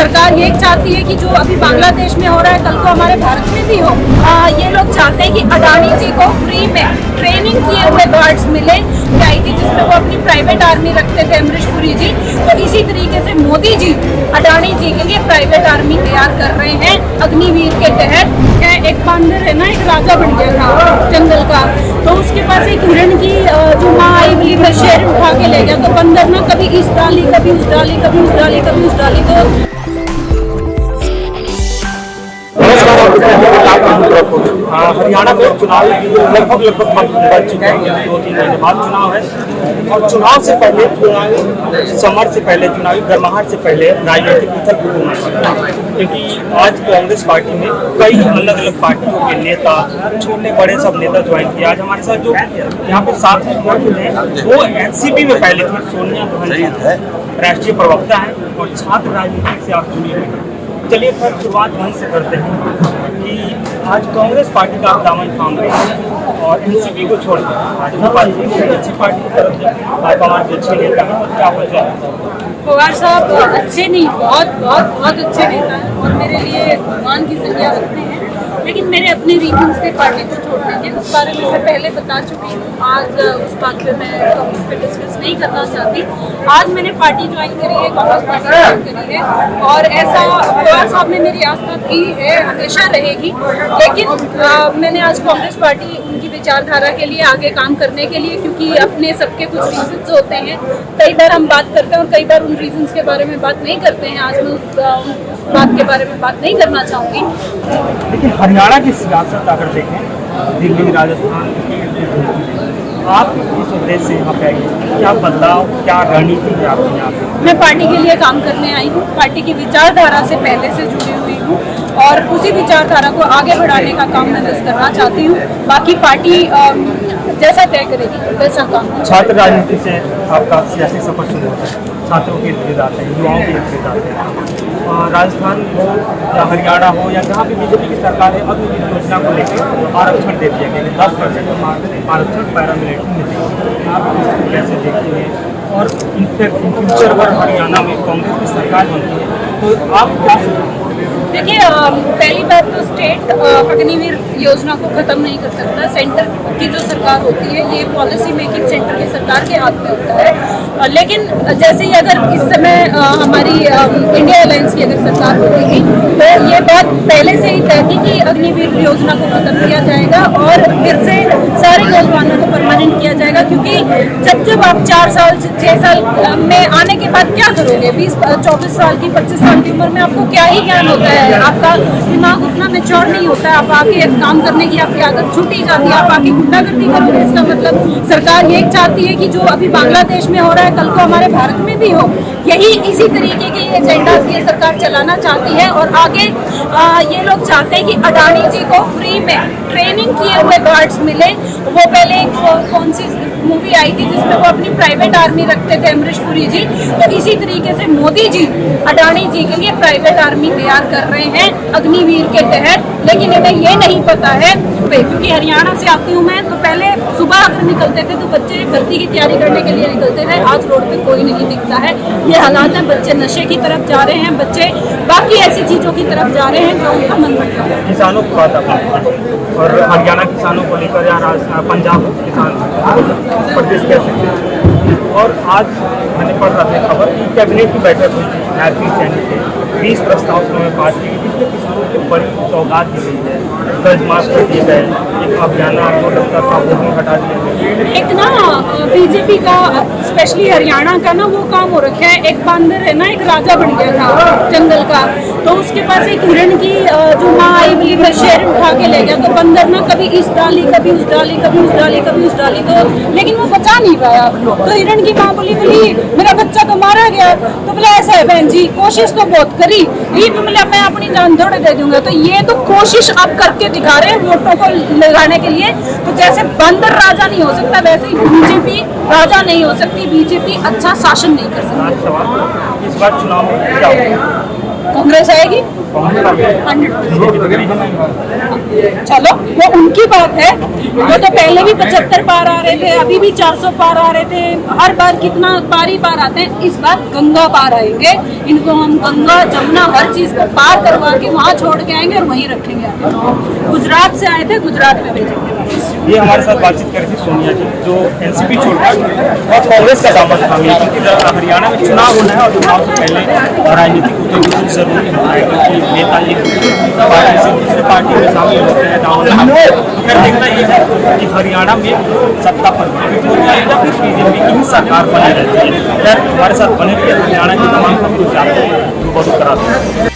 सरकार ये चाहती है कि जो अभी बांग्लादेश में हो रहा है कल को हमारे भारत में भी हो। ये लोग चाहते हैं कि अडानी जी को फ्री में ट्रेनिंग किए हुए गार्ड्स मिले, आई थी जिसमें वो अपनी प्राइवेट आर्मी रखते थे अमरीश पुरी जी। तो इसी तरीके से मोदी जी अडानी जी के लिए प्राइवेट आर्मी तैयार कर रहे हैं अग्निवीर के तहत। एक बांदर है ना, एक राजा बन गया था जंगल का, तो उसके पास एक हिरण की जो माँ आई मिली में शेर उठा के ले गया, तो बंदर ना कभी इस डाली कभी उस डाली कभी उस डाली कभी उस डाली। तो हरियाणा में चुनाव लगभग बढ़ चुके हैं, 2-3 महीने बाद चुनाव है और चुनाव से पहले समर से पहले चुनावी गर्माहट से पहले राजनीतिक उथल पुथल होना, क्योंकि आज कांग्रेस पार्टी में कई अलग अलग पार्टियों के नेता, छोटे बड़े सब नेता ज्वाइन किए। आज हमारे साथ जो यहाँ पे साथ में मौजूद हैं वो एनसीपी में पहले थे, सोनिया गांधी राष्ट्रीय प्रवक्ता है और छात्र राजनीति से आप जुड़ी हुई हैं। चलिए फिर शुरुआत वहीं से करते हैं कि आज कांग्रेस पार्टी का आप दामन थाम रहे हैं और एनसीपी को छोड़कर भाजपा पार्टी अच्छी पार्टी की तरफ भाजपा हमारे अच्छे नेता हैं, और क्या वजह है? पवार साहब अच्छे नहीं, बहुत अच्छे नेता हैं और मेरे लिए भगवान की संज्ञा रखते हैं, लेकिन मेरे अपने रीजन से पार्टी को छोड़ने के उस बारे में मैं पहले बता चुकी हूँ। आज उस बात पे मैं उस पर डिस्कस नहीं करना चाहती। आज मैंने पार्टी ज्वाइन करी है, कांग्रेस पार्टी ज्वाइन करी है और ऐसा पवार साहब ने मेरी आस्था की है, हमेशा रहेगी। लेकिन मैंने आज कांग्रेस पार्टी उनकी विचारधारा के लिए आगे काम करने के लिए, क्योंकि अपने सबके कुछ रीजन्स होते हैं, कई बार हम बात करते हैं और कई बार उन रीजन्स के बारे में बात नहीं करते हैं। आज मैं उस बात के बारे में बात नहीं करना चाहूँगी। लेकिन हरियाणा की सियासत अगर देखें, दिल्ली राजस्थान आप किस उद्देश्य से यहाँ पे आई, क्या बदलाव, क्या रणनीति है आपके यहाँ पे? मैं पार्टी के लिए काम करने आई हूँ, पार्टी की विचारधारा से पहले से जुड़ी हुई हूँ और उसी विचारधारा को आगे बढ़ाने का काम मैं बस करना चाहती हूँ। बाकी पार्टी जैसा तय करेगी वैसा काम। छात्र राजनीति से आपका सियासी सफर शुरू होता है, छात्रों के इर्द आते हैं, युवाओं के इर्द आते हैं। राजस्थान हो या हरियाणा हो या जहाँ भी बीजेपी की सरकार है, अग्निवीर योजना को लेकर आरक्षण दे दिया गया, 10% आरक्षण पैरामिलिट्री मिलेगी। आप इसको कैसे देखते हैं? और इनफैक्ट इन फ्यूचर अगर हरियाणा में कांग्रेस की सरकार बनती है तो आप क्या सोचते हैं? देखिए, पहली बात तो स्टेट अग्निवीर योजना को खत्म नहीं कर सकता। सेंटर की जो सरकार होती है, ये पॉलिसी मेकिंग सेंटर की सरकार के हाथ में होता है। लेकिन जैसे ही अगर इस समय हमारी इंडिया अलायंस की अगर सरकार होती थी तो ये बात पहले से ही तय थी कि अग्निवीर योजना को खत्म किया जाएगा और फिर से सारे नौजवानों को परमानेंट किया जाएगा। क्योंकि जब आप 4 साल 6 साल में आने के बाद क्या करोगे? 20-24 साल की 25 साल की उम्र में आपको क्या ही ज्ञान होता है? आपका दिमाग उतना मैच्योर नहीं होता है। आप आके काम करने की आपकी आदत छूटी जाती है, आप आके गुंडागर्दी करोगे। इसका मतलब सरकार ये चाहती है कि जो अभी बांग्लादेश में हो रहा है कल को हमारे भारत में भी हो। यही इसी तरीके के एजेंडा ये सरकार चलाना चाहती है और आगे ये लोग चाहते हैं कि अडानी जी को फ्री में ट्रेनिंग किए हुए गार्ड्स मिले। वो पहले कौन सी मूवी आई थी जिसमें वो अपनी प्राइवेट आर्मी रखते थे अमरीश पुरी जी, तो इसी तरीके से मोदी जी अडानी जी के लिए प्राइवेट आर्मी तैयार कर रहे हैं अग्निवीर के तहत। लेकिन इन्हें ये नहीं पता है, क्योंकि हरियाणा से आती हूँ मैं, तो पहले सुबह अगर निकलते थे तो बच्चे भर्ती की तैयारी करने के लिए निकलते थे। आज रोड पे कोई नहीं दिखता है। ये हालात है, बच्चे नशे की तरफ जा रहे हैं, बच्चे बाकी ऐसी चीजों की तरफ जा रहे हैं जो उनका मन बढ़ता है। किसानों की बात आप और हरियाणा किसानों को लेकर या पंजाब किसान प्रदेश कैसे, और आज मैंने पढ़ रहा था खबर कि कैबिनेट की बैठक हुई थी, हैप्पी सैनी के 20 प्रस्ताव उन्होंने पास किए जिसमें किसानों को बड़ी सौगात दी गई है, कर्ज माफ कर दिए गए, एक अभियान जो लगता था वो भी हटा दिया गया। एक ना बीजेपी का स्पेशली हरियाणा का ना वो काम हो रखा है, एक बांदर है ना, एक राजा बन गया था जंगल का, तो उसके पास एक हिरण की जो माँ आई मिली में शेर उठा के ले गया, तो बंदर ना कभी इस डाली कभी उस डाली कभी उस डाली कभी उस डाली, तो लेकिन वो बचा नहीं पाया। तो हिरण की माँ बोली मेरा बच्चा तो मारा गया, तो बोला ऐसा है बहन जी, कोशिश तो बहुत करी, ये तो बोला मैं अपनी जान थोड़े दे दूंगा। तो ये तो कोशिश आप करके दिखा रहे हैं वोटों को लगाने के लिए। तो जैसे बंदर राजा नहीं हो सकता, वैसे ही बीजेपी राजा नहीं हो सकती, बीजेपी अच्छा शासन नहीं कर सकती। इस बार चुनाव में क्या होगा? कांग्रेस आएगी। चलो वो उनकी बात है। वो तो पहले भी 75 पार आ रहे थे, अभी भी 400 पार आ रहे थे, हर बार कितना पार ही पार आते हैं। इस बार गंगा पार आएंगे, इनको हम गंगा जमुना हर चीज को पार करवा के वहाँ छोड़ के आएंगे और वहीं रखेंगे आगे। गुजरात से आए थे, गुजरात में भेजेंगे। ये हमारे साथ बातचीत करी थी सोनिया जी, जो एनसीपी छोड़कर और कांग्रेस का दामन थामी, क्योंकि हरियाणा में चुनाव होना है और चुनाव से पहले राजनीतिक उद्योग जरूरी होता है, क्योंकि नेता एक पार्टी से दूसरे पार्टी में शामिल होते हैं। फिर देखना ये है कि हरियाणा में सत्ता परिवर्तन हो जाए या फिर बीजेपी की ही सरकार बनी रहती है। खैर हमारे साथ बने रहिए, हरियाणा के तमाम खबरों से आपको रूबरू कराते हैं।